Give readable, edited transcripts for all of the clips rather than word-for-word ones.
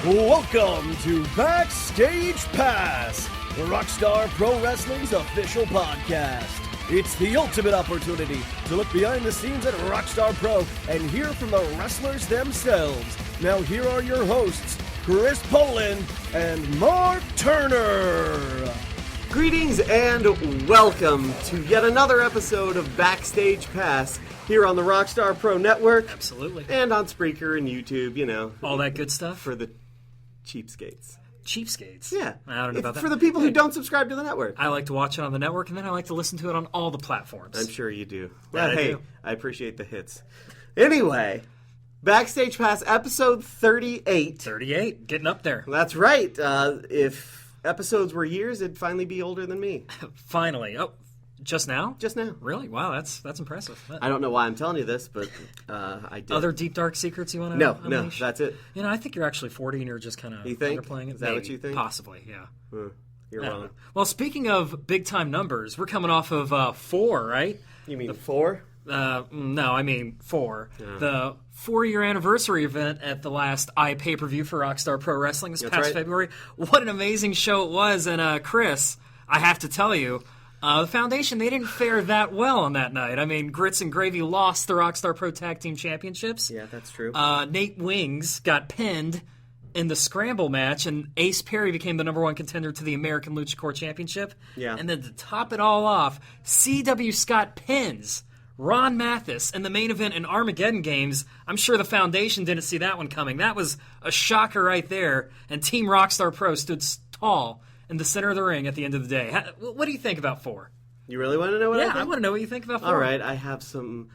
Welcome to Backstage Pass, the Rockstar Pro Wrestling's official podcast. It's the ultimate opportunity to look behind the scenes at Rockstar Pro and hear from the wrestlers themselves. Now here are your hosts, Chris Poland and Mark Turner. Greetings and welcome to yet another episode of Backstage Pass here on the Rockstar Pro Network. Absolutely. And on Spreaker and YouTube, you know. All that good stuff. For the cheapskates. Cheapskates? Yeah. I don't know about that. For the people who don't subscribe to the network. I like to watch it on the network, and then I like to listen to it on all the platforms. I'm sure you do. That I hey, do. I appreciate the hits. Anyway, Backstage Pass episode 38. 38. Getting up there. That's right. If episodes were years, it'd finally be older than me. Finally. Oh, just now? Just now. Really? Wow, that's impressive. I don't know why I'm telling you this, but I did. Other deep, dark secrets you want to No, unleash? that's it. You know, I think you're actually 40 and you're just kind of underplaying it. Is that what you think? Possibly, yeah. You're wrong. Well, speaking of big-time numbers, we're coming off of 4, right? You mean 4? No, I mean 4. Yeah. The 4-year anniversary event at the last pay-per-view for Rockstar Pro Wrestling this past February. What an amazing show it was. And Kris, I have to tell you, the Foundation, they didn't fare that well on that night. I mean, Grits and Gravy lost the Rockstar Pro Tag Team Championships. Yeah, that's true. Nate Wings got pinned in the Scramble match, and Ace Perry became the number 1 contender to the American Luchador Championship. Yeah. And then to top it all off, C.W. Scott pins Ron Mathis in the main event in Armageddon Games. I'm sure the Foundation didn't see that one coming. That was a shocker right there, and Team Rockstar Pro stood tall in the center of the ring at the end of the day. What do you think about 4? You really want to know what I think? Yeah, I want to know what you think about 4. All right, I have some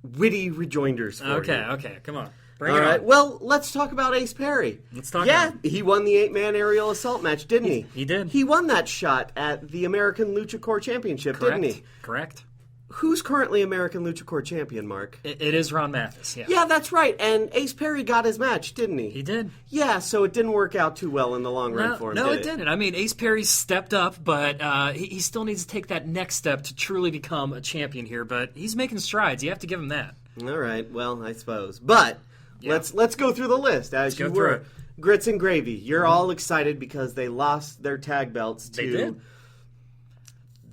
witty rejoinders for you. Okay, come on. Bring All it right, on. well, let's talk about Ace Perry. Let's talk Yeah, about it. he won the 8-man aerial assault match, didn't he? He did. He won that shot at the American Luchador Championship, Correct. didn't he? Correct. Who's currently American Luchador champion, Mark? It is Ron Mathis, yeah. Yeah, that's right. And Ace Perry got his match, didn't he? He did. Yeah, so it didn't work out too well in the long run for him, No, did it didn't. I mean, Ace Perry stepped up, but he still needs to take that next step to truly become a champion here. But he's making strides. You have to give him that. All right, well, I suppose. But let's go through the list as you were. Grits and Gravy, you're all excited because they lost their tag belts to... They did.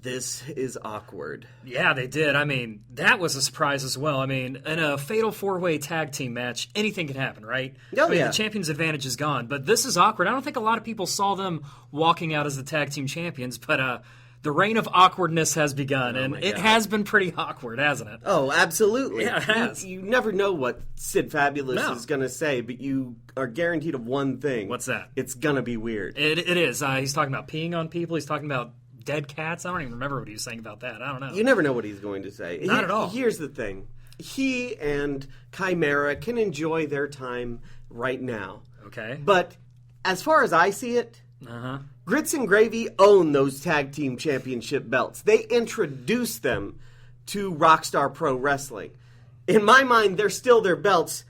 This is awkward. Yeah, they did. I mean, that was a surprise as well. I mean, in a fatal 4-way tag team match, anything can happen, right? Oh, I mean, yeah. the champion's advantage is gone, but this is awkward. I don't think a lot of people saw them walking out as the tag team champions, but the reign of awkwardness has begun, and it has been pretty awkward, hasn't it? Oh, absolutely. Yeah, it has. You never know what Sid Fabulous is going to say, but you are guaranteed of one thing. What's that? It's going to be weird. It is. He's talking about peeing on people. He's talking about dead cats. I don't even remember what he was saying about that. I don't know. You never know what he's going to say. Not at all. Here's the thing. He and Chimera can enjoy their time right now. Okay. But as far as I see it, Grits and Gravy own those tag team championship belts. They introduced them to Rockstar Pro Wrestling. In my mind, they're still their belts.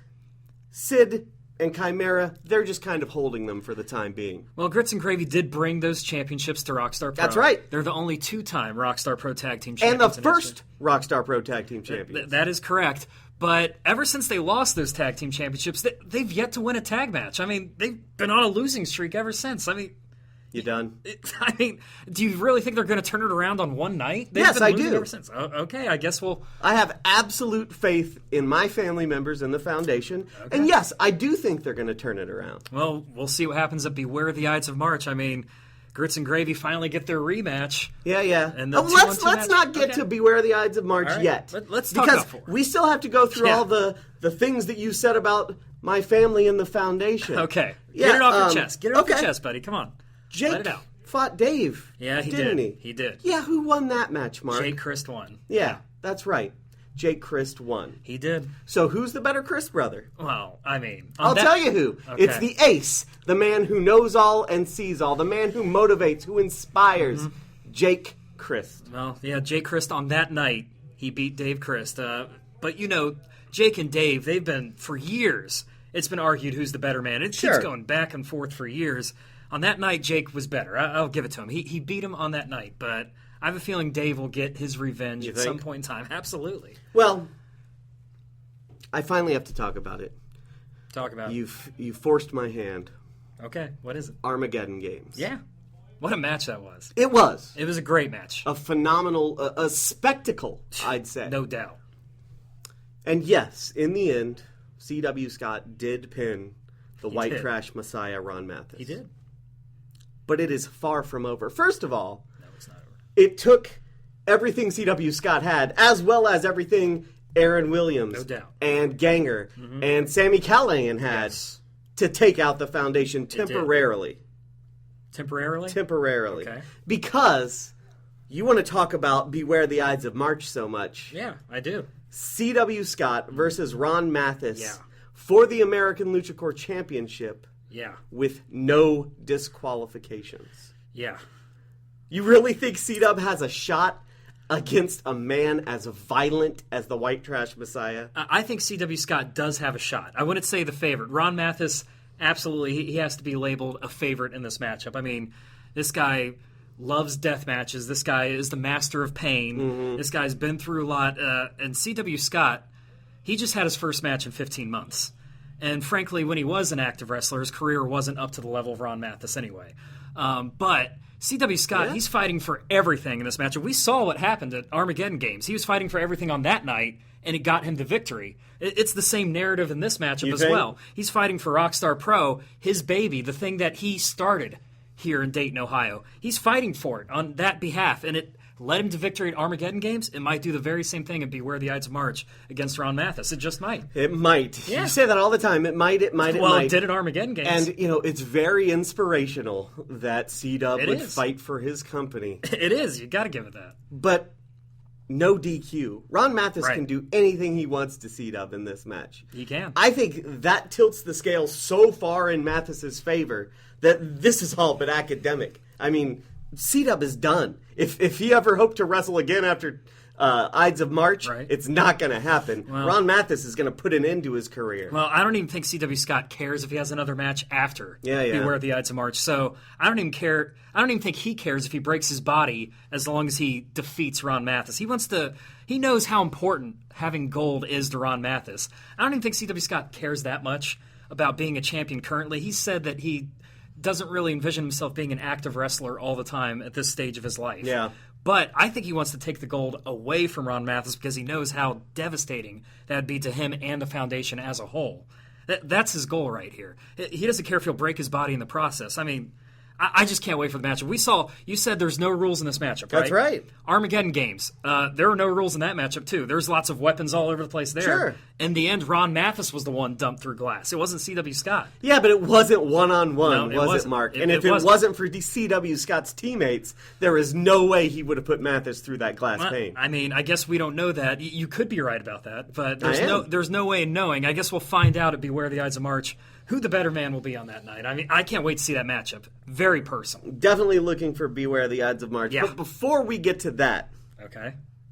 Sid and Chimera, they're just kind of holding them for the time being. Well, Grits and Gravy did bring those championships to Rockstar Pro. That's right. They're the only 2-time Rockstar Pro Tag Team Champions. And the first Rockstar Pro Tag Team Champions. That is correct. But ever since they lost those tag team championships, they've yet to win a tag match. I mean, they've been on a losing streak ever since. I mean... You done? Do you really think they're going to turn it around on one night? Yes, I do. Ever since. Okay, I guess we'll... I have absolute faith in my family members and the Foundation. Okay. And yes, I do think they're going to turn it around. Well, we'll see what happens at Beware the Ides of March. I mean, Grits and Gravy finally get their rematch. Yeah. And let's not get to Beware the Ides of March yet. Let's talk about 4. We still have to go through all the things that you said about my family and the Foundation. Okay. Yeah, get it off your chest. Get it off your chest, buddy. Come on. Jake Let it out. Fought Dave. Yeah, he didn't did. he? He did. Yeah, who won that match, Mark? Jake Crist won. Yeah, that's right. Jake Crist won. He did. So who's the better Crist brother? Well, I mean... I'll tell you who. Okay. It's the ace, the man who knows all and sees all, the man who motivates, who inspires, Jake Crist. Well, yeah, Jake Crist on that night, he beat Dave Crist. But, you know, Jake and Dave, they've been, for years, it's been argued who's the better man. It keeps going back and forth for years. On that night, Jake was better. I'll give it to him. He beat him on that night, but I have a feeling Dave will get his revenge at some point in time. Absolutely. Well, I finally have to talk about it. Talk about it. You've forced my hand. Okay, what is it? Armageddon Games. Yeah. What a match that was. It was. It was a great match. A phenomenal, a spectacle, I'd say. No doubt. And yes, in the end, C.W. Scott did pin the White Trash Messiah, Ron Mathis. He did. But it is far from over. First of all, No, it's not over. it took everything C.W. Scott had, as well as everything Aaron Williams No doubt. and Ganger and Sami Callihan had to take out the Foundation temporarily. Temporarily. Okay. Because you want to talk about Beware the Ides of March so much. Yeah, I do. C.W. Scott versus Ron Mathis for the American Lucha Corps Championship with no disqualifications. Yeah. You really think C-Dub has a shot against a man as violent as the White Trash Messiah? I think C.W. Scott does have a shot. I wouldn't say the favorite. Ron Mathis, absolutely, he has to be labeled a favorite in this matchup. I mean, this guy loves death matches. This guy is the master of pain. This guy's been through a lot. And C.W. Scott, he just had his first match in 15 months. And frankly, when he was an active wrestler, his career wasn't up to the level of Ron Mathis anyway. But C.W. Scott, he's fighting for everything in this match. We saw what happened at Armageddon Games. He was fighting for everything on that night, and it got him the victory. It's the same narrative in this matchup as well. He's fighting for Rockstar Pro, his baby, the thing that he started here in Dayton, Ohio. He's fighting for it on that behalf, and it led him to victory at Armageddon Games. It might do the very same thing and Beware the Ides of March against Ron Mathis. It just might. It might. Yeah. You say that all the time. It might. Well, it did at Armageddon Games. And, it's very inspirational that C-Dub would fight for his company. It is. You got to give it that. But no DQ. Ron Mathis can do anything he wants to C-Dub in this match. He can. I think that tilts the scale so far in Mathis's favor that this is all but academic. I mean, C-Dub is done. If he ever hoped to wrestle again after Ides of March, it's not going to happen. Well, Ron Mathis is going to put an end to his career. Well, I don't even think C.W. Scott cares if he has another match after Beware the Ides of March. So I don't even care. I don't even think he cares if he breaks his body as long as he defeats Ron Mathis. He knows how important having gold is to Ron Mathis. I don't even think C.W. Scott cares that much about being a champion currently. He said that he doesn't really envision himself being an active wrestler all the time at this stage of his life. Yeah. But I think he wants to take the gold away from Ron Mathis because he knows how devastating that would be to him and the Foundation as a whole. That's his goal right here. He doesn't care if he'll break his body in the process. I mean, I just can't wait for the matchup. You said there's no rules in this matchup, right? That's right. Armageddon Games. There are no rules in that matchup, too. There's lots of weapons all over the place there. Sure. In the end, Ron Mathis was the one dumped through glass. It wasn't C.W. Scott. Yeah, but it wasn't one-on-one, was it, Mark? And if it wasn't for C.W. Scott's teammates, there is no way he would have put Mathis through that glass pane. I mean, I guess we don't know that. You could be right about that, but there's no way in knowing. I guess we'll find out at Beware the Ides of March who the better man will be on that night. I mean, I can't wait to see that matchup. Very personal. Definitely looking for Beware the Ides of March. Yeah. But before we get to that,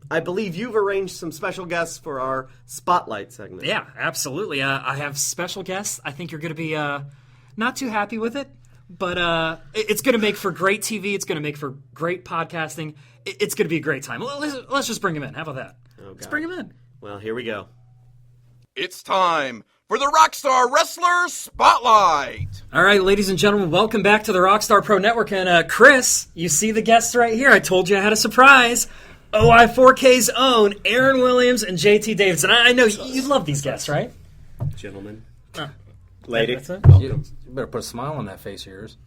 I believe you've arranged some special guests for our Spotlight segment. Yeah, absolutely. I have special guests. I think you're going to be not too happy with it, but it's going to make for great TV. It's going to make for great podcasting. It's going to be a great time. Let's just bring them in. How about that? Let's bring them in. Well, here we go. It's time for the Rockstar Wrestler Spotlight. All right, ladies and gentlemen, welcome back to the Rockstar Pro Network. And Kris, you see the guests right here. I told you I had a surprise. OI4K's own Aaron Williams and JT Davidson. I know you love these guests, right? Gentlemen. Lady. You better put a smile on that face of yours.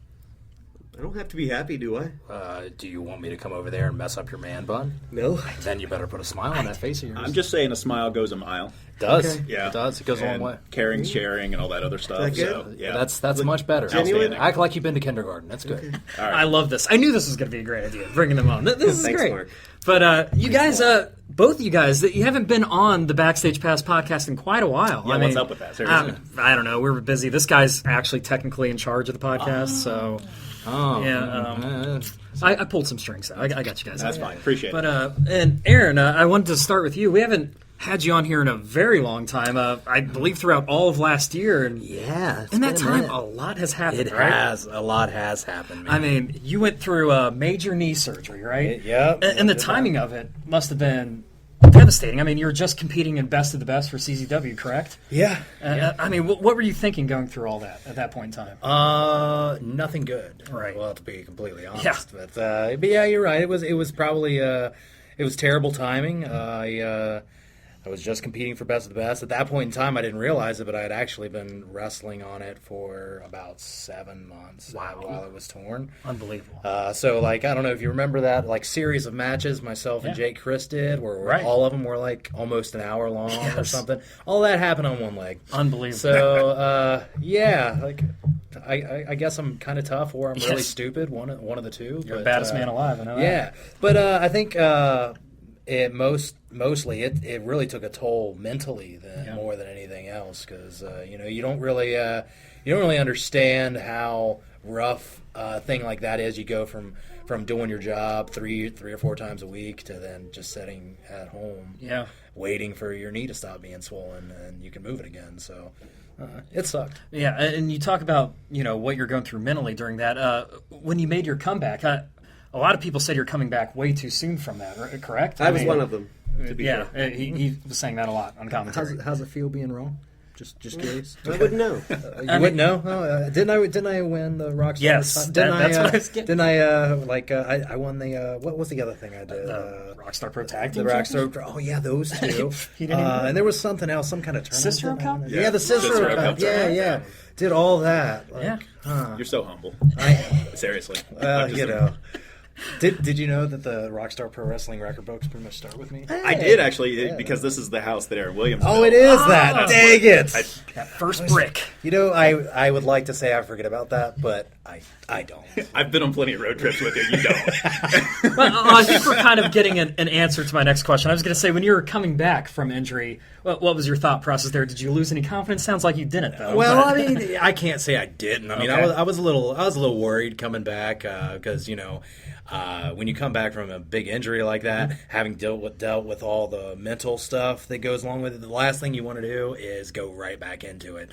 I don't have to be happy, do I? Do you want me to come over there and mess up your man bun? No. Then you better put a smile on that face of yours. I'm just saying a smile goes a mile. It does. Okay. Yeah. It does. It goes a long way. Caring, sharing, and all that other stuff. That good? So, yeah. That's much better. Genuine? Act like you've been to kindergarten. That's good. Okay. All right. I love this. I knew this was going to be a great idea, bringing them on. This is Thanks, great. Mark. But you guys, both of you guys, you haven't been on the Backstage Pass podcast in quite a while. Yeah, what's up with that? Seriously. I don't know. We're busy. This guy's actually technically in charge of the podcast, so... Yeah, I pulled some strings. I got you guys. That's fine. Appreciate it. But and Aaron, I wanted to start with you. We haven't had you on here in a very long time. I believe throughout all of last year. And yeah. in that time, a lot has happened. A lot has happened. Man. I mean, you went through a major knee surgery, right? Yeah. And the timing of it must have been devastating. I mean, you were just competing in Best of the Best for CZW, correct? Yeah. I mean, what were you thinking going through all that at that point in time? Nothing good. Right. Well, to be completely honest. Yeah. But yeah, you're right. It was probably it was terrible timing. I was just competing for Best of the Best. At that point in time, I didn't realize it, but I had actually been wrestling on it for about 7 months while it was torn. Unbelievable. So, like, I don't know if you remember that, like, series of matches myself and Kris did, where all of them were, like, almost an hour long or something. All that happened on one leg. Unbelievable. So, yeah, like, I guess I'm kind of tough or I'm really stupid, one of the two. You're the baddest man alive, I know that. Yeah, but I think... It mostly really took a toll mentally more than anything else because you don't really understand how rough a thing like that is. You go from doing your job three or four times a week to then just sitting at home, waiting for your knee to stop being swollen and you can move it again. So it sucked. Yeah, and you talk about what you're going through mentally during that. When you made your comeback, a lot of people said you're coming back way too soon from that, correct? I was one of them. He was saying that a lot on commentary. How's it feel being wrong? Just curious. I wouldn't know. You wouldn't know? Oh, didn't I win the Rockstar? Yes, that's what I was getting. Didn't I? I won the what was the other thing I did? Rockstar Pro Tag The Team Rockstar Pro. Oh yeah, those two. And there was something else, some kind of tournament. Cicero Cup? Yeah, the Cicero Cup. Yeah. Did all that. You're so humble. Seriously. Did you know that the Rockstar Pro Wrestling record books pretty much start with me? I did actually, because this is the house that Aaron Williams built. Oh, it is that. Dang it! That first brick. I would like to say I forget about that, but I don't. I've been on plenty of road trips with you. You don't. Well, I think we're kind of getting an answer to my next question. I was going to say, when you were coming back from injury, what was your thought process there? Did you lose any confidence? Sounds like you didn't, though. Well, I mean, I can't say I didn't. I mean, I was a little worried coming back because when you come back from a big injury like that, having dealt with all the mental stuff that goes along with it, the last thing you want to do is go right back into it.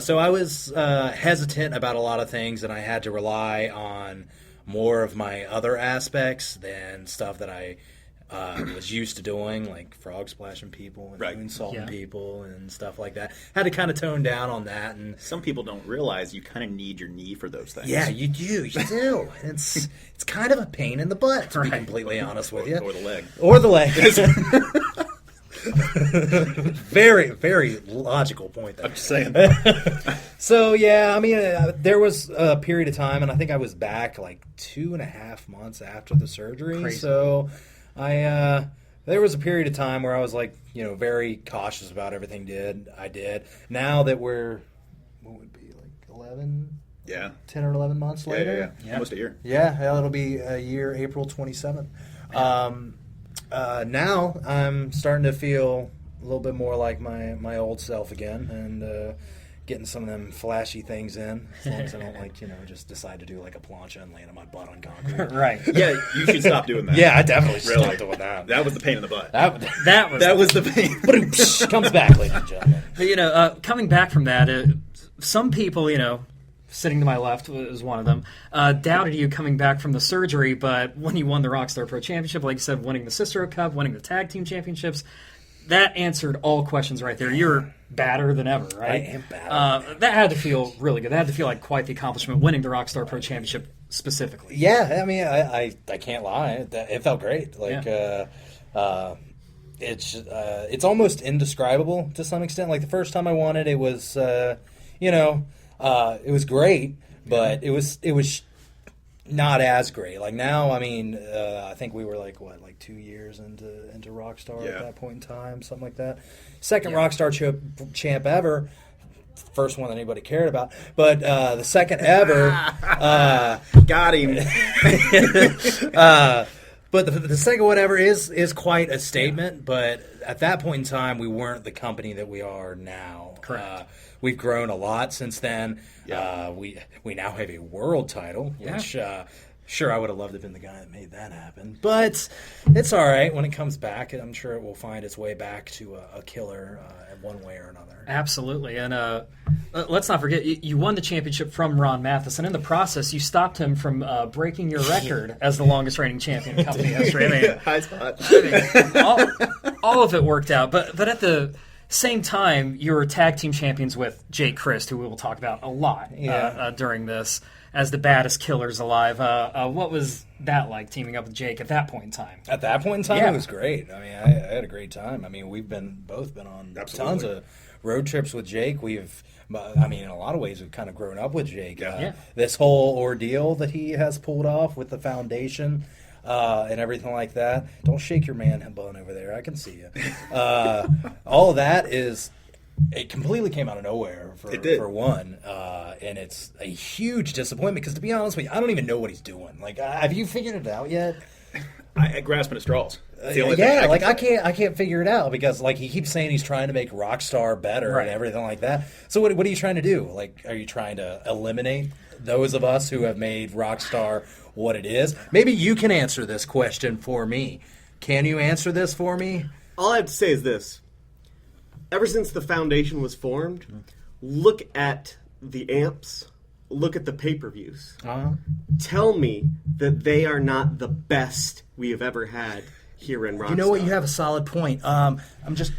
So I was hesitant about a lot of things, and I had to rely on more of my other aspects than stuff that I was used to doing, like frog splashing people and insulting people and stuff like that. Had to kind of tone down on that. And some people don't realize you kind of need your knee for those things. Yeah, you do. It's kind of a pain in the butt, to be completely honest with you. Or the leg. Or the leg. Very, very logical point there. I'm just saying. So, yeah, I mean, there was a period of time, and I think I was back like 2.5 months after the surgery. Crazy. So there was a period of time where I was like, very cautious about everything I did. Now that we're, what would be, like 10 or 11 months later? Yeah. Almost a year. Yeah, it'll be a year, April 27th. Now I'm starting to feel a little bit more like my old self again, and getting some of them flashy things in, as long as I don't just decide to do like a plancha and land on my butt on concrete. Right. Yeah, you should stop doing that. Yeah, I definitely should stop doing that. That was the pain in the butt. That was the pain. Comes back, ladies and gentlemen. But, coming back from that, some people, sitting to my left was one of them, doubted you coming back from the surgery, but when you won the Rockstar Pro Championship, like you said, winning the Cicero Cup, winning the Tag Team Championships, that answered all questions right there. You're badder than ever, right? I am badder. That had to feel really good. That had to feel like quite the accomplishment, winning the Rockstar Pro Championship specifically. Yeah, I mean, I can't lie. It felt great. It's almost indescribable to some extent. Like the first time I won it, it was, it was great, but it was not as great. Like now, I mean, I think we were like 2 years into Rockstar at that point in time, something like that. Second Rockstar champ ever. First one that anybody cared about, but the second ever. Got him. But the second one ever is quite a statement. But at that point in time, we weren't the company that we are now. Correct. We've grown a lot since then. Yeah. We now have a world title, which sure I would have loved to have been the guy that made that happen. But it's all right when it comes back. I'm sure it will find its way back to a killer one way or another. Absolutely. And let's not forget, you won the championship from Ron Matheson. In the process, you stopped him from breaking your record as the longest reigning champion in company history. I mean, high spot. all of it worked out. But at the same time, you were tag team champions with Jake Crist, who we will talk about a lot during this, as the Baddest Killers Alive. What was that like, teaming up with Jake at that point in time? At that point in time, it was great. I mean, I had a great time. I mean, we've both been on tons of road trips with Jake. I mean, in a lot of ways, we've kind of grown up with Jake. This whole ordeal that he has pulled off with the foundation and everything like that. Don't shake your man bun over there. I can see you. All of that it completely came out of nowhere for one. And it's a huge disappointment because, to be honest with you, I don't even know what he's doing. Like, have you figured it out yet? I grasping at straws. I can't figure it out because, like, he keeps saying he's trying to make Rockstar better and everything like that. So what are you trying to do? Like, are you trying to eliminate those of us who have made Rockstar what it is? Maybe you can answer this question for me. Can you answer this for me? All I have to say is this. Ever since the foundation was formed, look at the amps, look at the pay-per-views. Tell me that they are not the best we have ever had here in Rockstar. You know what? You have a solid point. I'm just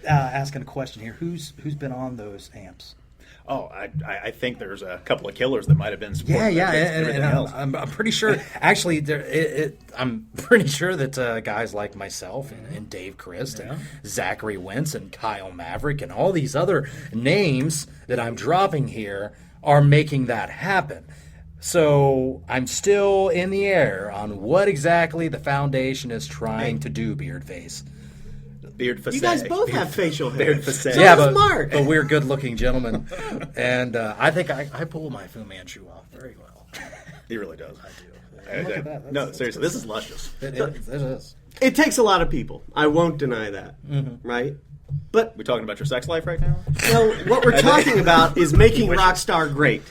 asking a question here. Who's been on those amps? Oh, I think there's a couple of killers that might have been supporting. And I'm pretty sure. Actually, I'm pretty sure that guys like myself and Dave Crist and Zachary Wentz and Kyle Maverick and all these other names that I'm dropping here are making that happen. So I'm still in the air on what exactly the foundation is trying to do, Beardface. Beard facade. You guys both have facial hair. Beard facade. So Mark. But we're good-looking gentlemen. And I think I pull my Fu Manchu off very well. He really does. I do. Look at that. No, seriously, this is luscious. It is. It takes a lot of people. I won't deny that. Right? But We talking about your sex life right now? no, what we're talking about is making Rockstar great.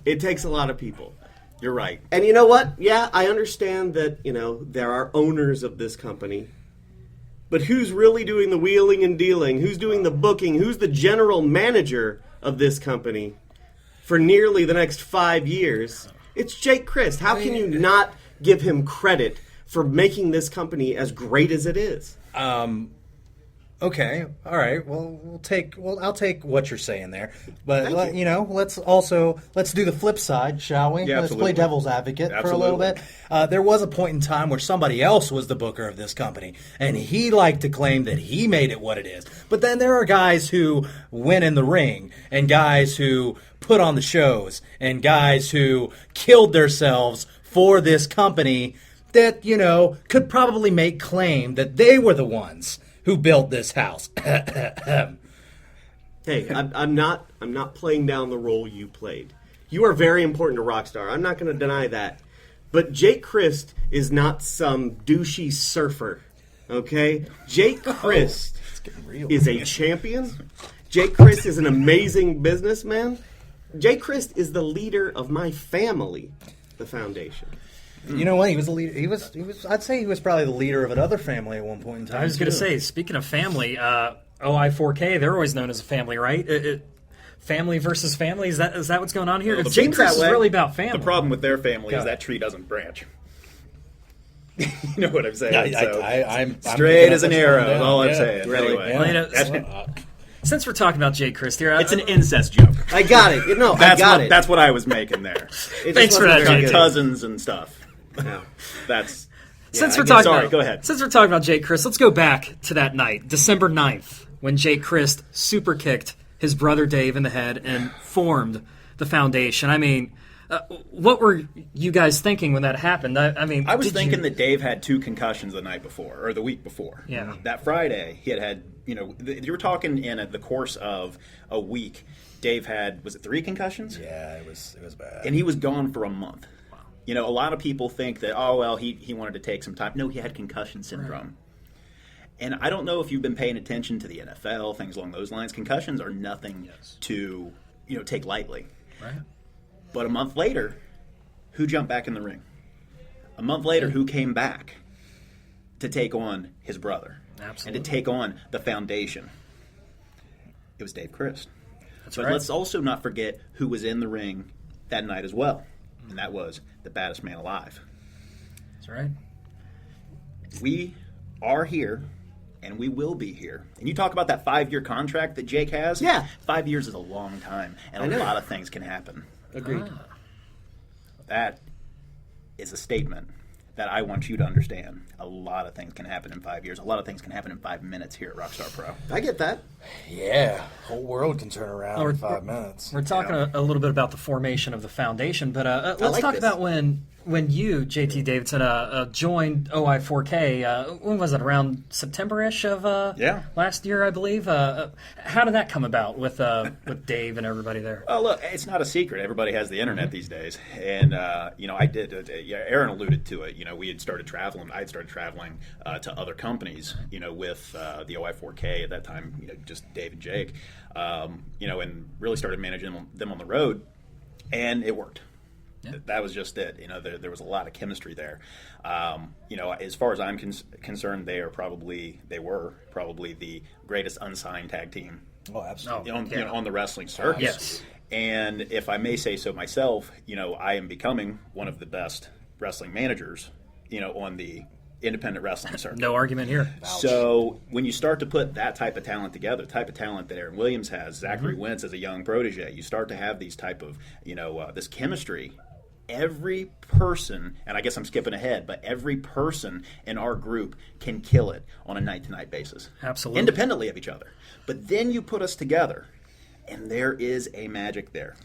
It takes a lot of people. You're right. And you know what? Yeah, I understand that, there are owners of this company. But who's really doing the wheeling and dealing? Who's doing the booking? Who's the general manager of this company for nearly the next 5 years? It's Jake Crist. How can you not give him credit for making this company as great as it is? Okay, all right. Well, I'll take what you're saying there, but let's do the flip side, shall we? Yeah, let's play devil's advocate for a little bit. There was a point in time where somebody else was the booker of this company, and he liked to claim that he made it what it is. But then there are guys who win in the ring, and guys who put on the shows, and guys who killed themselves for this company that could probably make claim that they were the ones who built this house. Hey, I'm not playing down the role you played. You are very important to Rockstar. I'm not going to deny that. But Jake Crist is not some douchey surfer. Okay? Jake Crist is a champion. Jake Crist is an amazing businessman. Jake Crist is the leader of my family, the foundation. You know what? He was a leader. He was. I'd say he was probably the leader of another family at one point in time. I was going to say, speaking of family, OI4K, they're always known as a family, right? Family versus family. Is that what's going on here? Well, Jake Crist is really about family. The problem with their family is that tree doesn't branch. You know what I'm saying? I'm straight as an arrow. Is all I'm saying. Really? Anyway, since we're talking about Jake Crist here, it's an incest joke. I got it. That's what I was making there. Thanks for that, Jake. Cousins and stuff. Yeah. That's. Since Yeah, we're talking sorry, about, go ahead. Since we're talking about Jake Crist, let's go back to that night, December 9th, when Jake Crist super kicked his brother Dave in the head and formed the foundation. I mean, what were you guys thinking when that happened? I was thinking that Dave had 2 concussions the night before, or the week before. Yeah. That Friday, he had, you were talking in the course of a week, Dave had, was it 3 concussions? Yeah, it was bad. And he was gone for a month. A lot of people think that, he wanted to take some time. No, he had concussion syndrome. Right. And I don't know if you've been paying attention to the NFL, things along those lines. Concussions are nothing to, take lightly. Right. But a month later, who jumped back in the ring? A month later, who came back to take on his brother? Absolutely. And to take on the foundation? It was Dave Crist. That's but right. let's also not forget who was in the ring that night as well. And that was the baddest man alive. That's right. We are here, and we will be here. And you talk about that 5-year contract that Jake has. Yeah. 5 years is a long time, and a lot of things can happen. Agreed. That is a statement that I want you to understand. A lot of things can happen in 5 years. A lot of things can happen in 5 minutes here at Rockstar Pro. I get that. Yeah, whole world can turn around in 5 minutes. We're talking a little bit about the formation of the foundation, but let's talk about when you, JT Davidson, joined OI4K. When was it? Around September-ish of last year, I believe. How did that come about with Dave and everybody there? Well, look, it's not a secret. Everybody has the internet these days, and I did. Aaron alluded to it. We had started traveling. I had started traveling to other companies. With the OI4K at that time. Just Dave and Jake. And really started managing them on the road, and it worked. Yeah. That was just it. There was a lot of chemistry there. As far as I'm concerned, they were probably the greatest unsigned tag team. Oh, absolutely. On the wrestling circuit. Yes. And if I may say so myself, I am becoming one of the best wrestling managers, on the independent wrestling circuit. No argument here. So when you start to put that type of talent together, the type of talent that Aaron Williams has, Zachary Wentz as a young protege, you start to have these type of, this chemistry. Every person, and I guess I'm skipping ahead, but every person in our group can kill it on a night-to-night basis. Absolutely. Independently of each other. But then you put us together, and there is a magic there.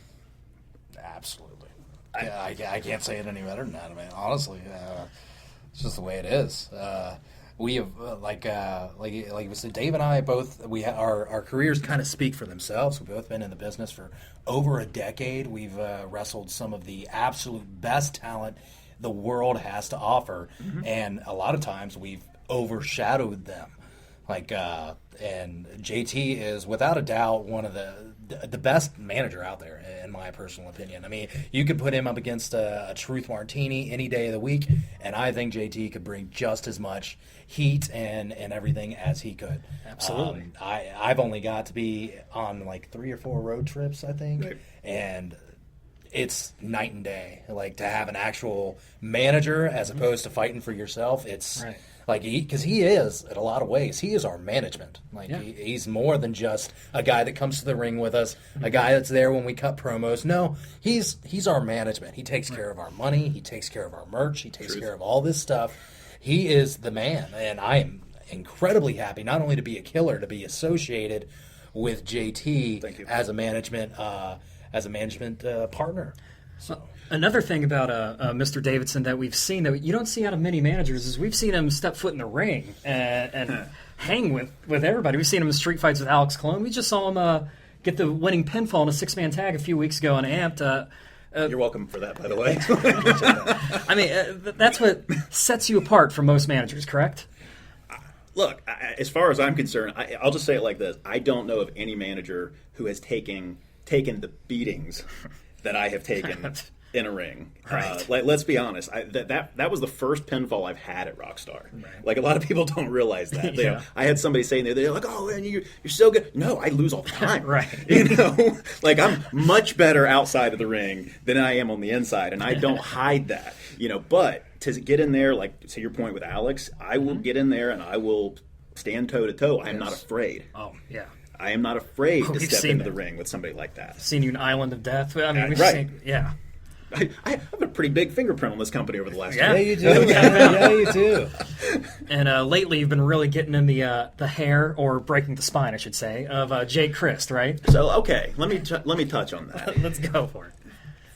Absolutely. I can't say it any better than that, man. Honestly, it's just the way it is. We have, like we said, Dave and I both, our careers kind of speak for themselves. We've both been in the business for over a decade. We've wrestled some of the absolute best talent the world has to offer, and a lot of times we've overshadowed them. And JT is without a doubt one of the best manager out there, in my personal opinion. I mean, you could put him up against a Truth Martini any day of the week, and I think JT could bring just as much heat and everything as he could. Absolutely. I've only got to be on 3 or 4 road trips, I think, right. And it's night and day. To have an actual manager as opposed to fighting for yourself, it's... Right. Because he is, in a lot of ways, he is our management. He's more than just a guy that comes to the ring with us, a guy that's there when we cut promos. No, he's our management. He takes care of our money. He takes care of our merch. He takes care of all this stuff. He is the man, and I am incredibly happy not only to be a killer, to be associated with JT as a management partner. So. Another thing about Mr. Davidson that we've seen that you don't see out of many managers is we've seen him step foot in the ring and hang with everybody. We've seen him in street fights with Alex Colon. We just saw him get the winning pinfall in a 6-man tag a few weeks ago on Amped. You're welcome for that, by the way. I mean, that's what sets you apart from most managers, correct? Look, as far as I'm concerned, I'll just say it like this. I don't know of any manager who has taken the beatings that I have taken in a ring. Right. Let's be honest. That was the first pinfall I've had at Rockstar. Right. A lot of people don't realize that. Yeah. I had somebody saying they're like, "Oh, man, you're so good." No, I lose all the time. Right. I'm much better outside of the ring than I am on the inside, and I don't hide that. But to get in there, to your point with Alex, I will get in there and I will stand toe to toe. I am not afraid. Oh, yeah. I am not afraid to step into the ring with somebody like that. Seen you in Island of Death. I mean, we've seen, yeah. I have a pretty big fingerprint on this company over the last year. Yeah, you do. Yeah, you do. And lately, you've been really getting in the hair, or breaking the spine, I should say, of Jay Crist, right? So, okay, let me touch on that. Let's go for it.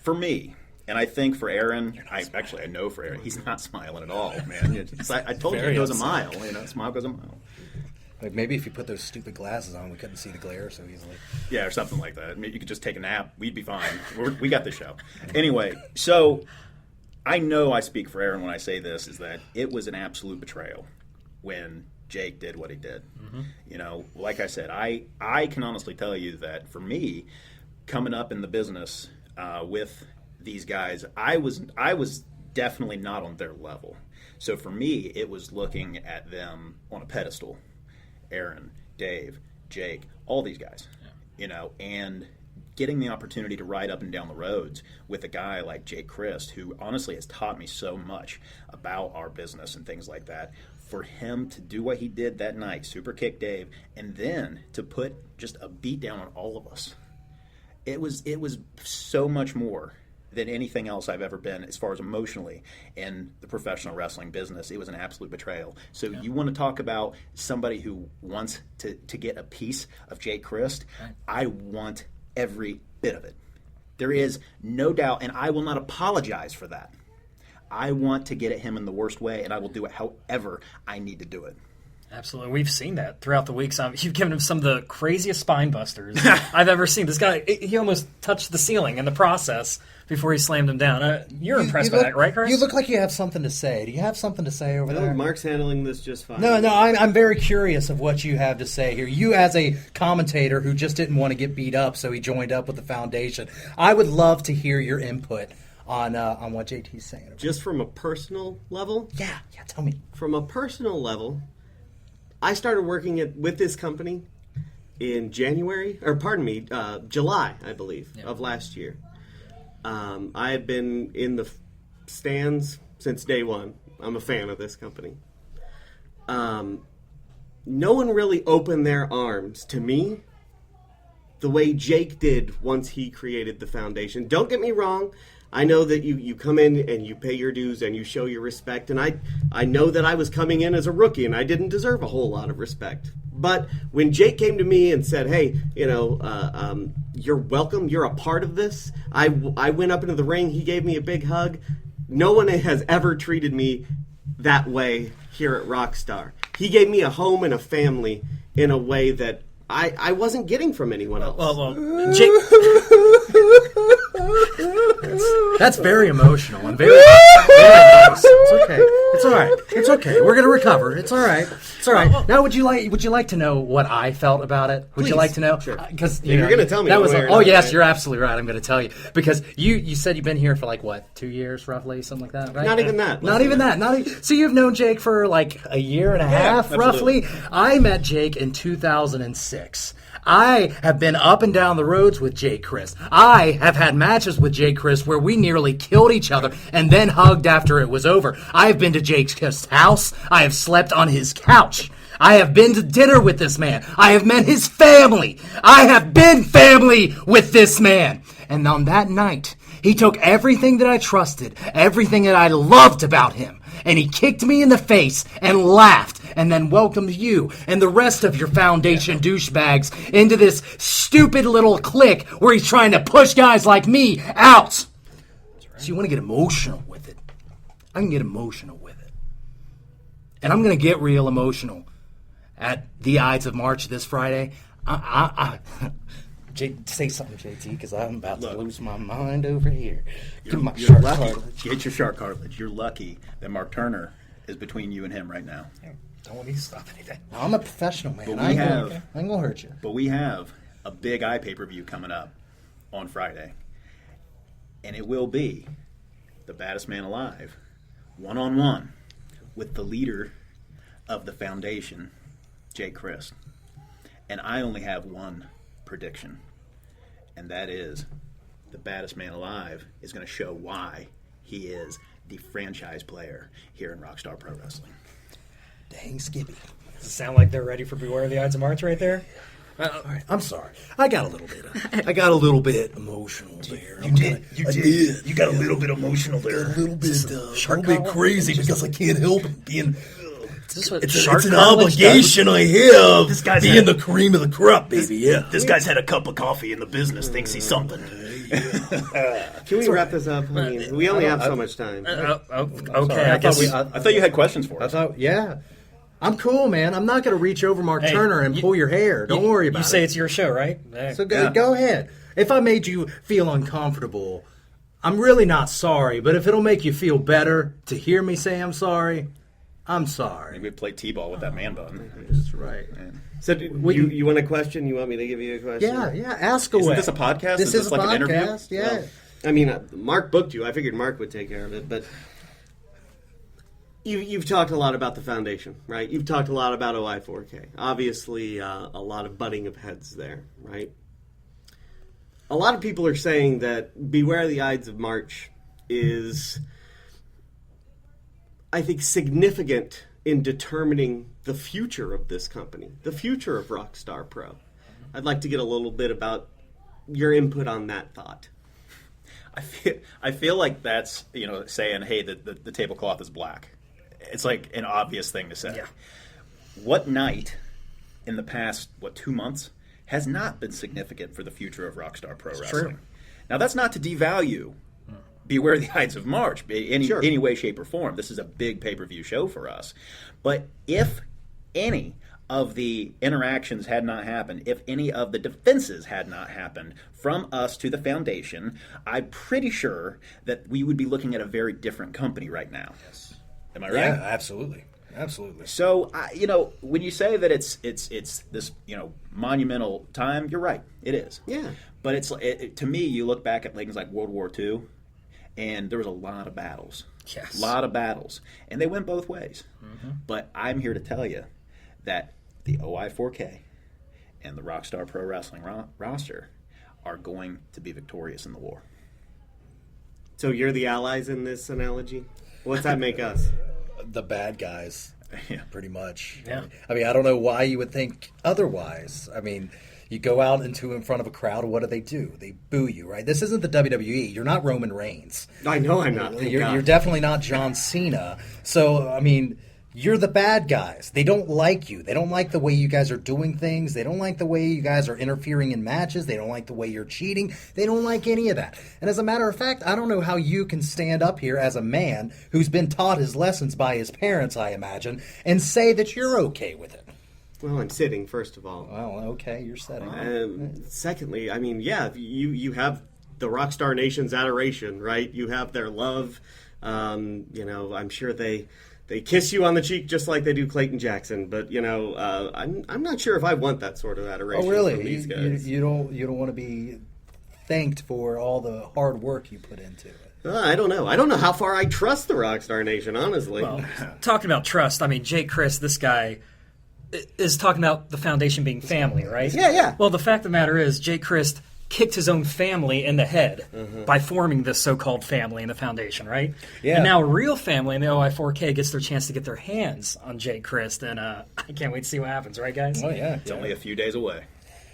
For me, and I think for Aaron, I know for Aaron, he's not smiling at all, man. I told you it goes a mile. Smile goes a mile. Maybe if you put those stupid glasses on, we couldn't see the glare so easily. Yeah, or something like that. You could just take a nap. We'd be fine. We got the show. Anyway, so I know I speak for Aaron when I say this, is that it was an absolute betrayal when Jake did what he did. Mm-hmm. Like I said, I can honestly tell you that for me, coming up in the business with these guys, I was definitely not on their level. So for me, it was looking at them on a pedestal. Aaron, Dave, Jake, all these guys, and getting the opportunity to ride up and down the roads with a guy like Jake Crist, who honestly has taught me so much about our business and things like that. for him to do what he did that night, super kick Dave, and then to put just a beat down on all of us, it was so much more than anything else I've ever been as far as emotionally in the professional wrestling business. It was an absolute betrayal. So you want to talk about somebody who wants to get a piece of Jake Crist? I want every bit of it. There is no doubt, and I will not apologize for that. I want to get at him in the worst way, and I will do it however I need to do it. Absolutely. We've seen that throughout the weeks. You've given him some of the craziest spine busters I've ever seen. This guy, he almost touched the ceiling in the process before he slammed him down. You're impressed by that, right, Kris? You look like you have something to say. Do you have something to say over there? Mark's handling this just fine. No, I'm very curious of what you have to say here. You as a commentator who just didn't want to get beat up, so he joined up with the foundation. I would love to hear your input on what JT's saying. Just from a personal level? Yeah, tell me. From a personal level, I started working with this company in July, I believe, of last year. I have been in the stands since day one. I'm a fan of this company. No one really opened their arms to me the way Jake did once he created the foundation. Don't get me wrong. I know that you come in and you pay your dues and you show your respect, and I know that I was coming in as a rookie and I didn't deserve a whole lot of respect. But when Jake came to me and said, hey, you're welcome, you're a part of this, I went up into the ring, he gave me a big hug. No one has ever treated me that way here at Rockstar. He gave me a home and a family in a way that I wasn't getting from anyone else. Well, Jake... That's very emotional and very nice. It's okay. It's all right. It's okay. We're gonna recover. It's all right. It's all right. Now, would you like to know what I felt about it? Would you like to know? Sure. Because you're gonna tell me. That was. Oh yes, right? You're absolutely right. I'm gonna tell you because you said you've been here for 2 years roughly, something like that, right? Not even that. Not even that. So you've known Jake for a year and a half, roughly. I met Jake in 2006. I have been up and down the roads with Jake Kris. I have had matches with Jake Kris where we nearly killed each other and then hugged after it was over. I have been to Jake Kris' house. I have slept on his couch. I have been to dinner with this man. I have met his family. I have been family with this man. And on that night, he took everything that I trusted, everything that I loved about him, and he kicked me in the face and laughed and then welcomed you and the rest of your foundation douchebags into this stupid little clique where he's trying to push guys like me out. So you want to get emotional with it. I can get emotional with it. And I'm going to get real emotional at the Ides of March this Friday. Say something, JT, because I'm about to lose my mind over here. You're lucky. Get your shark cartilage. You're lucky that Mark Turner is between you and him right now. Don't want me to stop anything. No, I'm a professional, man. But I ain't going to hurt you. But we have a big pay-per-view coming up on Friday. And it will be the baddest man alive, one-on-one, with the leader of the foundation, Jake Crist. And I only have one prediction, and that is the baddest man alive is going to show why he is the franchise player here in Rockstar Pro Wrestling. Dang, Skippy. Does it sound like they're ready for Beware of the Ides of March right there? All right, I'm sorry. I got a little bit emotional there. You did. You got a little bit emotional there. A little bit crazy because I can't help it being. It's an obligation I have. This guy's being the cream of the crop, baby. This guy's had a cup of coffee in the business. Thinks he's something. Can we wrap this up? I mean, we only have so much time. Okay, I guess. I thought you had questions for us. Yeah. I'm cool, man. I'm not going to reach over Mark Turner and pull your hair. Don't worry about it. You say it's your show, right? So go ahead. If I made you feel uncomfortable, I'm really not sorry. But if it'll make you feel better to hear me say I'm sorry, I'm sorry. Maybe we play T-ball with that man bun. That's right. So you want a question? You want me to give you a question? Yeah. Ask away. Isn't this a podcast? This is like a an interview? podcast, yeah. Well, I mean, Mark booked you. I figured Mark would take care of it, but you've talked a lot about the foundation, right? You've talked a lot about OI4K. Obviously, a lot of butting of heads there, right? A lot of people are saying that Beware the Ides of March is, I think, significant in determining the future of this company, the future of Rockstar Pro. I'd like to get a little bit about your input on that thought. I feel like that's, saying, hey, the tablecloth is black. It's like an obvious thing to say. Yeah. What night in the past, 2 months, has not been significant for the future of Rockstar Pro Wrestling? True. Now, that's not to devalue Beware the Ides of March, any way, shape, or form. This is a big pay-per-view show for us. But if any of the interactions had not happened, if any of the defenses had not happened from us to the foundation, I'm pretty sure that we would be looking at a very different company right now. Yes. Am I right? Yeah, absolutely. Absolutely. So, when you say that it's this, monumental time, you're right. It is. Yeah. But to me, you look back at things like World War II, and there was a lot of battles. Yes. A lot of battles. And they went both ways. Mm-hmm. But I'm here to tell you that the OI4K and the Rockstar Pro Wrestling roster are going to be victorious in the war. So you're the allies in this analogy? What's that make us? The bad guys, Yeah. pretty much. Yeah. I mean, I don't know why you would think otherwise. I mean, you go out in front of a crowd, what do? They boo you, right? This isn't the WWE. You're not Roman Reigns. I know I'm not. You're definitely not John Cena. So, I mean, you're the bad guys. They don't like you. They don't like the way you guys are doing things. They don't like the way you guys are interfering in matches. They don't like the way you're cheating. They don't like any of that. And as a matter of fact, I don't know how you can stand up here as a man who's been taught his lessons by his parents, I imagine, and say that you're okay with it. Well, I'm sitting, first of all. Well, okay, you're sitting. Secondly, I mean, yeah, you have the Rockstar Nation's adoration, right? You have their love. I'm sure they kiss you on the cheek just like they do Clayton Jackson. But I'm not sure if I want that sort of adoration. Oh, really? From these guys. You don't want to be thanked for all the hard work you put into it. I don't know. I don't know how far I trust the Rockstar Nation, honestly. Well, talking about trust, I mean, Jake Crist, this guy is talking about the foundation being family, right? Yeah. Well, the fact of the matter is, Jake Crist kicked his own family in the head by forming this so-called family in the foundation, right? Yeah. And now a real family in the OI4K gets their chance to get their hands on Jake Crist, and I can't wait to see what happens, right, guys? Oh, yeah. It's only a few days away.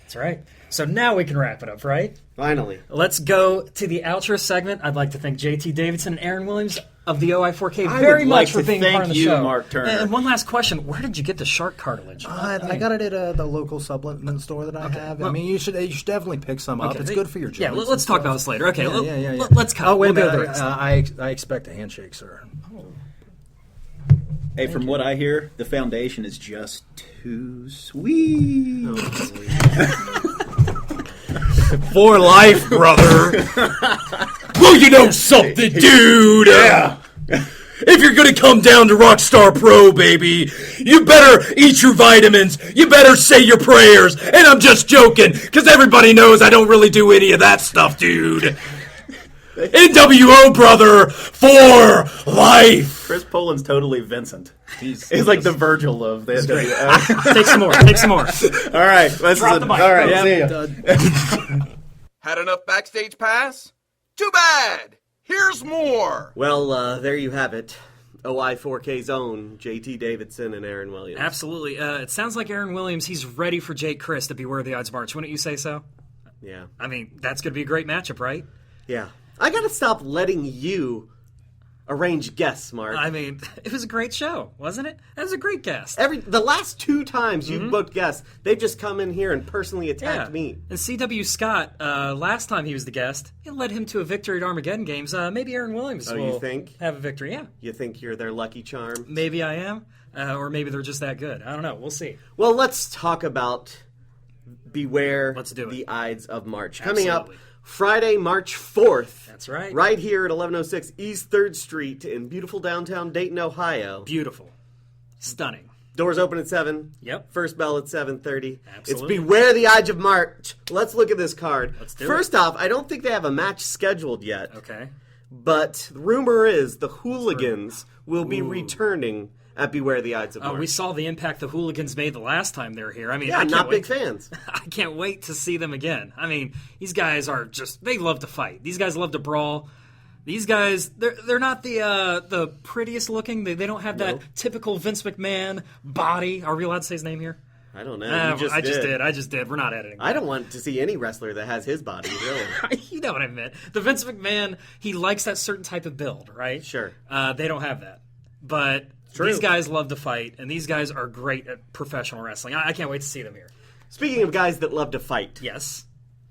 That's right. So now we can wrap it up, right? Finally. Let's go to the outro segment. I'd like to thank JT Davidson and Aaron Williams of the OI4K I very would much like for to being thank part of the you, show. Mark Turner. And one last question: where did you get the shark cartilage? I got it at the local supplement store that I have. Well, I mean, you should definitely pick some up. It's good for your joints. Yeah, let's talk about this later. Okay, Yeah. let's cut. Oh, wait a We'll go minute. there. I expect a handshake, sir. Hey, from what I hear, the foundation is just too sweet. For life, brother. Well, you know something, dude. Yeah. If you're going to come down to Rockstar Pro, baby, you better eat your vitamins. You better say your prayers. And I'm just joking, because everybody knows I don't really do any of that stuff, dude. NWO, brother, for life. Chris Poland's totally Vincent. He's like the Virgil of the NWO. Take some more. All right. Drop the mic. All right. Yeah. See ya. Had enough Backstage Pass? Too bad! Here's more! Well, there you have it. OI4K's own JT Davidson and Aaron Williams. Absolutely. It sounds like Aaron Williams, he's ready for Jake Crist to Beware the Ides of March. Wouldn't you say so? Yeah. I mean, that's going to be a great matchup, right? Yeah. I gotta stop letting you arrange guests, Mark. I mean, it was a great show, wasn't it? That was a great guest. The last 2 times you've booked guests, they've just come in here and personally attacked me. And C.W. Scott, last time he was the guest, it led him to a victory at Armageddon Games. Maybe Aaron Williams will you think? have a victory, yeah. You think you're their lucky charm? Maybe I am, or maybe they're just that good. I don't know. We'll see. Well, let's talk about Beware Let's do it. the Ides of March. Coming up Absolutely. Friday, March 4th. That's right. Right here at 1106 East 3rd Street in beautiful downtown Dayton, Ohio. Beautiful. Stunning. Doors open at 7. Yep. First bell at 7:30. Absolutely. It's Beware the Ides of March. Let's look at this card. Let's do First off, I don't think they have a match scheduled yet. Okay. But the rumor is the Hooligans will be returning at Beware the Ides of March. We saw the impact the Hooligans made the last time they were here. I mean, yeah, I can't not wait big fans. I can't wait to see them again. I mean, these guys are they love to fight. These guys love to brawl. These guys, they're not the prettiest looking. They don't have that typical Vince McMahon body. Are we allowed to say his name here? I don't know. I just did. We're not editing. I don't want to see any wrestler that has his body, really. You know what I meant. The Vince McMahon, he likes that certain type of build, right? Sure. They don't have that. But these guys love to fight, and these guys are great at professional wrestling. I can't wait to see them here. Speaking of guys that love to fight. Yes.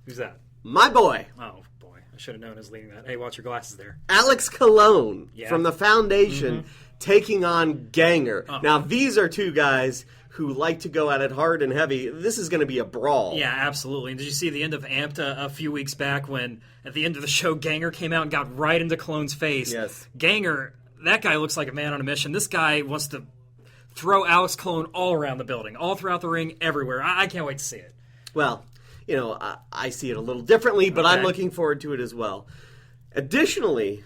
Who's that? My boy. Oh, boy. I should have known who's leading that. Hey, watch your glasses there. Alex Colon from the Foundation taking on Ganger. Now, these are two guys who like to go at it hard and heavy. This is going to be a brawl. Yeah, absolutely. And did you see the end of Amped a few weeks back when, at the end of the show, Ganger came out and got right into Colon's face? Yes. Ganger, that guy looks like a man on a mission. This guy wants to throw Alex Colon all around the building, all throughout the ring, everywhere. I can't wait to see it. Well, I see it a little differently, but I'm looking forward to it as well. Additionally,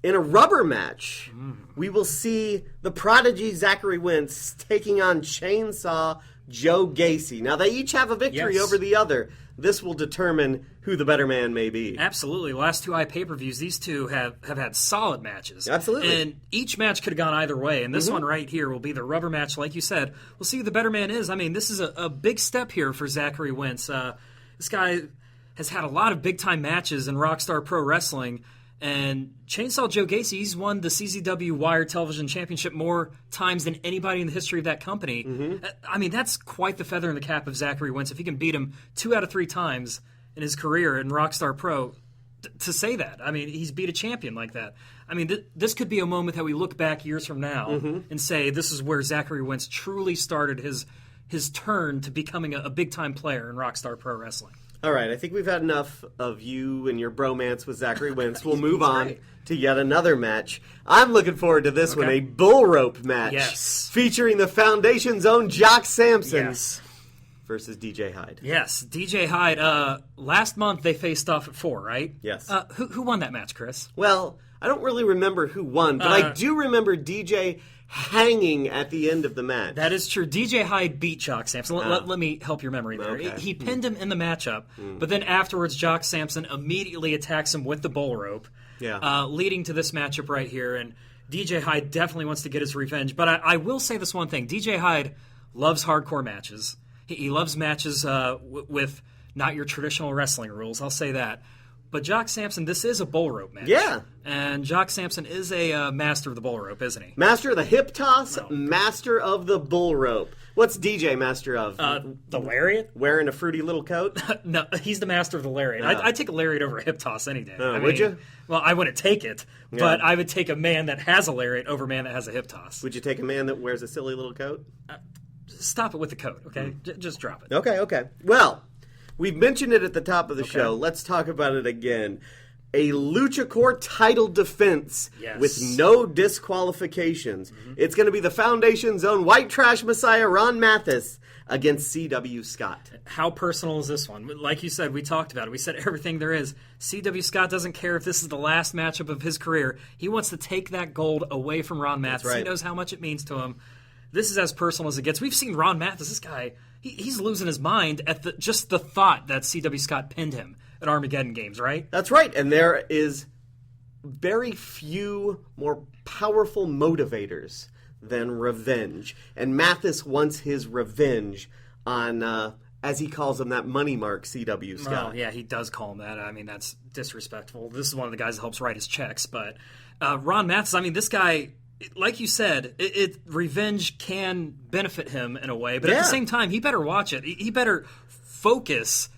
in a rubber match, we will see the prodigy Zachary Wentz taking on Chainsaw Joe Gacy. Now, they each have a victory over the other. This will determine who the better man may be. Absolutely. Last two pay-per-views, these two have had solid matches. Absolutely. And each match could have gone either way. And this one right here will be the rubber match, like you said. We'll see who the better man is. I mean, this is a big step here for Zachary Wentz. This guy has had a lot of big-time matches in Rockstar Pro Wrestling. And Chainsaw Joe Gacy, he's won the CZW Wired Television Championship more times than anybody in the history of that company. I mean, that's quite the feather in the cap of Zachary Wentz. If he can beat him 2 out of 3 times in his career in Rockstar Pro, to say that. I mean, he's beat a champion like that. I mean, this could be a moment that we look back years from now and say this is where Zachary Wentz truly started his turn to becoming a big-time player in Rockstar Pro Wrestling. All right, I think we've had enough of you and your bromance with Zachary Wentz. We'll move on to yet another match. I'm looking forward to this one, a bull rope match featuring the Foundation's own Jock Sampson versus DJ Hyde. Yes, DJ Hyde. Last month they faced off at 4, right? Yes. Who won that match, Chris? Well, I don't really remember who won, but I do remember DJ hanging at the end of the match. That is true. DJ Hyde beat Jock Sampson. Let me help your memory there. Okay. He pinned him in the matchup, but then afterwards Jock Sampson immediately attacks him with the bull rope, leading to this matchup right here. And DJ Hyde definitely wants to get his revenge. But I will say this one thing. DJ Hyde loves hardcore matches. He loves matches with not your traditional wrestling rules. I'll say that. But Jock Sampson, this is a bull rope match. Yeah. And Jock Sampson is a master of the bull rope, isn't he? Master of the hip toss, master of the bull rope. What's DJ master of? The lariat? Wearing a fruity little coat? No, he's the master of the lariat. I'd take a lariat over a hip toss any day. Would you? Well, I wouldn't take it, but I would take a man that has a lariat over a man that has a hip toss. Would you take a man that wears a silly little coat? Stop it with the coat, okay? Just drop it. Okay. Well, we've mentioned it at the top of the show. Let's talk about it again. A LuchaCore title defense with no disqualifications. It's going to be the Foundation's own white trash messiah, Ron Mathis, against C.W. Scott. How personal is this one? Like you said, we talked about it. We said everything there is. C.W. Scott doesn't care if this is the last matchup of his career. He wants to take that gold away from Ron Mathis. He knows how much it means to him. This is as personal as it gets. We've seen Ron Mathis, this guy, he's losing his mind at just the thought that C.W. Scott pinned him at Armageddon Games, right? That's right, and there is very few more powerful motivators than revenge. And Mathis wants his revenge on, as he calls him, that money mark, C.W. Scott. Well, yeah, he does call him that. I mean, that's disrespectful. This is one of the guys that helps write his checks. But Ron Mathis, I mean, this guy, like you said, revenge can benefit him in a way. But at the same time, he better watch it. He better focus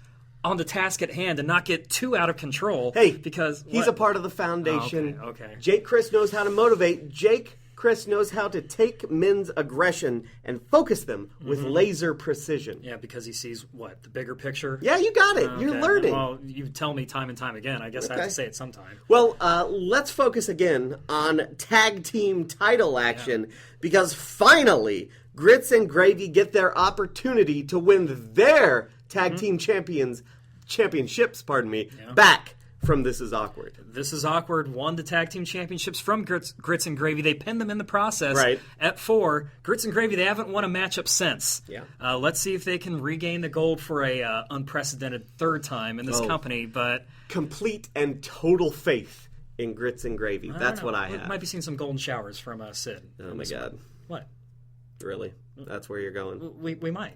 on the task at hand and not get too out of control. Hey, because he's a part of the Foundation. Oh, okay. Jake Crist knows how to motivate. Jake Crist knows how to take men's aggression and focus them with laser precision. Yeah, because he sees, the bigger picture? Yeah, you got it. You're learning. Well, you tell me time and time again. I guess I have to say it sometime. Well, let's focus again on tag team title action because finally, Grits and Gravy get their opportunity to win their tag team championships, back from This Is Awkward. This Is Awkward won the tag team championships from Grits and Gravy. They pinned them in the process at 4. Grits and Gravy, they haven't won a matchup since. Yeah. Let's see if they can regain the gold for a unprecedented 3rd time in this company. But complete and total faith in grits and gravy. That's what I have. We might be seeing some golden showers from Sid. Oh, my God. What? Really? That's where you're going? We might.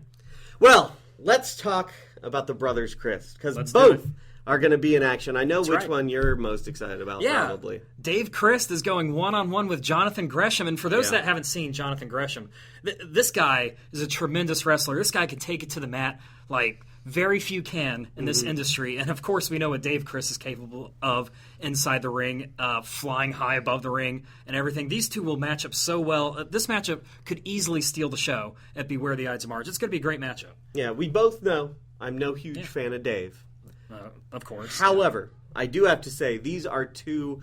Well, let's talk about the brothers Crist, because both are going to be in action. I know which one you're most excited about, probably. Dave Crist is going one-on-one with Jonathan Gresham, and for those that haven't seen Jonathan Gresham, this guy is a tremendous wrestler. This guy can take it to the mat like very few can in this industry, and of course we know what Dave Crist is capable of inside the ring, flying high above the ring and everything. These two will match up so well. This matchup could easily steal the show at Beware the Ides of March. It's going to be a great matchup. Yeah, we both know I'm no huge fan of Dave. Of course. However, I do have to say, these are two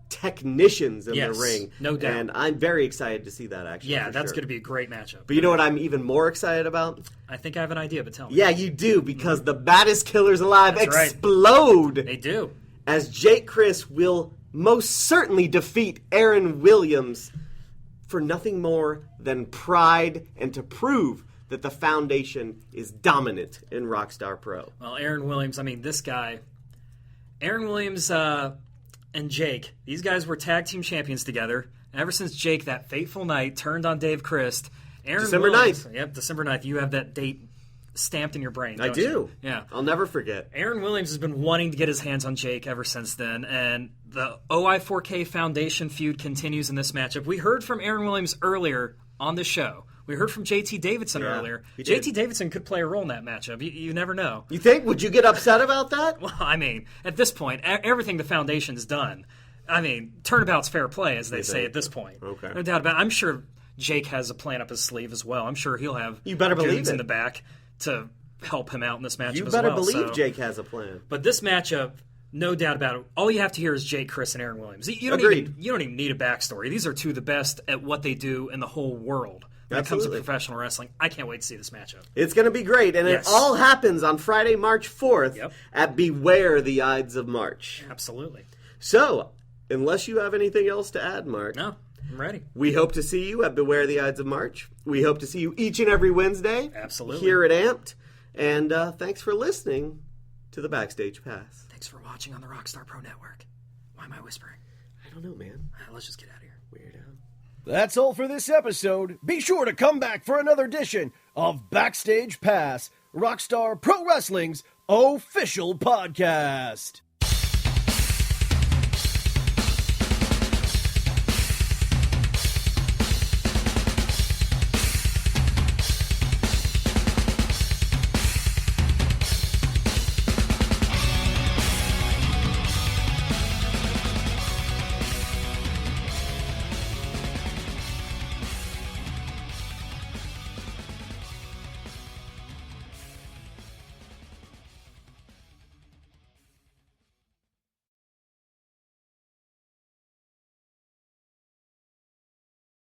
technicians in the ring. No doubt. And I'm very excited to see that, actually. Yeah, that's going to be a great matchup. But you know what I'm even more excited about? I think I have an idea, but tell me. Yeah, you do, because the Baddest Killers Alive explode. They do. As Jake Kris will most certainly defeat Aaron Williams for nothing more than pride and to prove that the Foundation is dominant in Rockstar Pro. Well, Aaron Williams, I mean, this guy, Aaron Williams and Jake, these guys were tag team champions together. Ever since Jake, that fateful night, turned on Dave Crist. December Williams, 9th. Yep, December 9th. You have that date stamped in your brain, I do. You? Yeah. I'll never forget. Aaron Williams has been wanting to get his hands on Jake ever since then, and the OI4K Foundation feud continues in this matchup. We heard from Aaron Williams earlier on the show. We heard from JT Davidson earlier. JT Davidson could play a role in that matchup. You never know. You think? Would you get upset about that? Well, I mean, at this point, everything the Foundation's done. I mean, turnabout's fair play, as they say at this point. Okay. No doubt about it. I'm sure Jake has a plan up his sleeve as well. I'm sure he'll have you better believe in the back to help him out in this matchup as well. You better believe Jake has a plan. But this matchup, no doubt about it, all you have to hear is Jake, Kris, and Aaron Williams. You don't even need a backstory. These are two of the best at what they do in the whole world. When it comes to professional wrestling, I can't wait to see this matchup. It's going to be great, and it all happens on Friday, March 4th at Beware the Ides of March. Absolutely. So, unless you have anything else to add, Mark. No, I'm ready. We hope to see you at Beware the Ides of March. We hope to see you each and every Wednesday. Absolutely. Here at Amped. And thanks for listening to the Backstage Pass. Thanks for watching on the Rockstar Pro Network. Why am I whispering? I don't know, man. Let's just get out of here. Weird. That's all for this episode. Be sure to come back for another edition of Backstage Pass, Rockstar Pro Wrestling's official podcast.